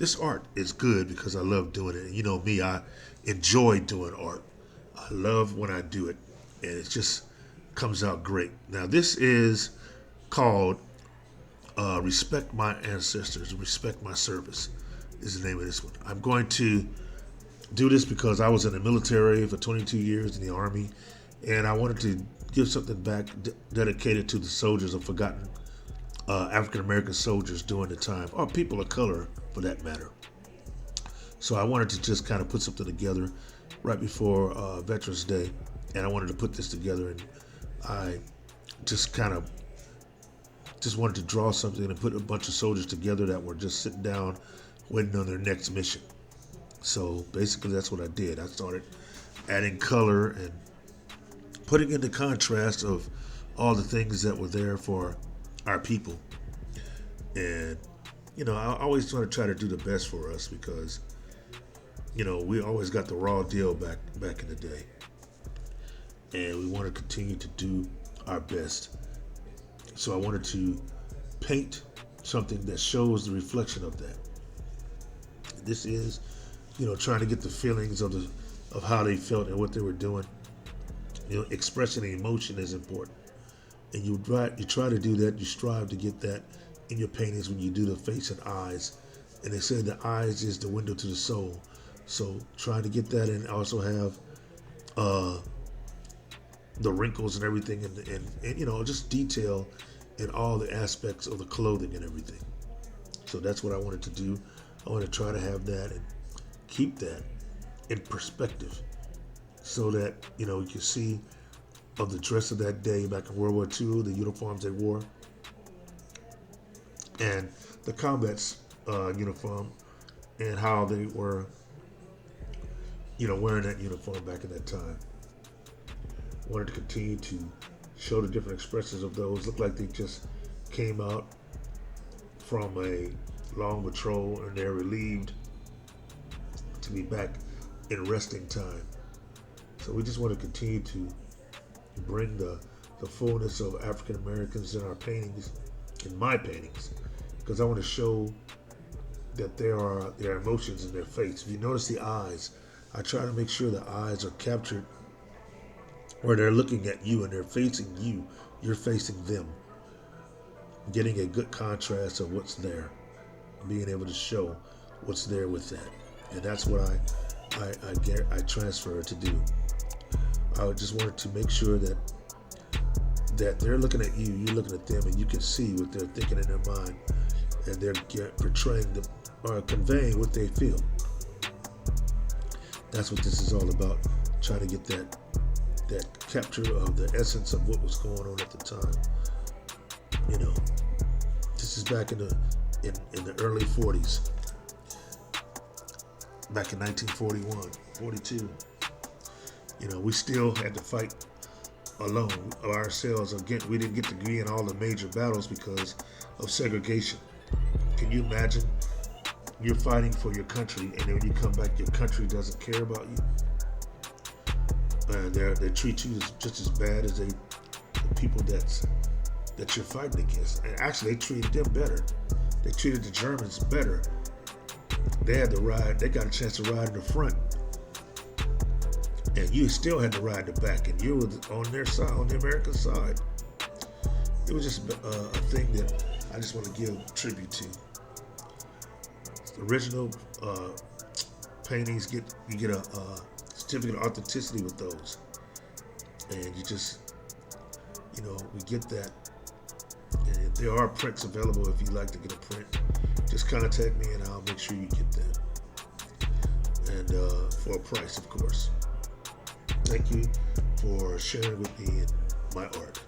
this art is good because I love doing it. And you know me, I enjoy doing art. I love when I do it, and it just comes out great. Now, this is called Respect My Ancestors, Respect My Service, is the name of this one. I'm going to do this because I was in the military for 22 years in the Army, and I wanted to give something back dedicated to the soldiers of forgotten African American soldiers during the time, or people of color for that matter. So I wanted to just kind of put something together right before Veterans Day, and I wanted to put this together, and I just kind of just wanted to draw something and put a bunch of soldiers together that were just sitting down waiting on their next mission. So basically that's what I did. I started adding color and putting into contrast of all the things that were there for our people. And, you know, I always want to try to do the best for us because, you know, we always got the raw deal back in the day. And we want to continue to do our best. So I wanted to paint something that shows the reflection of that. This is, you know, trying to get the feelings of how they felt and what they were doing. You know, expressing emotion is important, and you try to do that. You strive to get that in your paintings when you do the face and eyes. And they say the eyes is the window to the soul. So trying to get that, and also have the wrinkles and everything, and you know, just detail in all the aspects of the clothing and everything. So that's what I wanted to do. I want to try to have that and keep that in perspective, so that, you know, you can see of the dress of that day back in World War II, the uniforms they wore, and the combat's uniform, and how they were, you know, wearing that uniform back in that time. I wanted to continue to show the different expressions of those. Looked like they just came out from a long patrol and they're relieved to be back in resting time. So we just want to continue to bring the fullness of African Americans in our paintings, in my paintings, because I want to show that there are emotions in their face. If you notice the eyes, I try to make sure the eyes are captured where they're looking at you and they're facing you, you're facing them. Getting a good contrast of what's there, being able to show what's there with that. And that's what I transfer to do. I just wanted to make sure that they're looking at you, you're looking at them, and you can see what they're thinking in their mind, and they're portraying or conveying what they feel. That's what this is all about, trying to get that capture of the essence of what was going on at the time. You know, this is back in the early 40s, back in 1941, 42. You know, we still had to fight alone ourselves. Again, we didn't get to be in all the major battles because of segregation. Can you imagine? You're fighting for your country, and then when you come back, your country doesn't care about you. And they treat you just as bad as the people that you're fighting against. And actually, they treated them better. They treated the Germans better. They had to ride. They got a chance to ride in the front, and you still had to ride the back, and you were on their side, on the American side. It was just a thing that I just want to give tribute to. The original paintings you get a certificate of authenticity with those, and you just, you know, we get that. And there are prints available if you'd like to get a print. Just contact me and I'll make sure you get that, and for a price, of course. Thank you for sharing with me my art.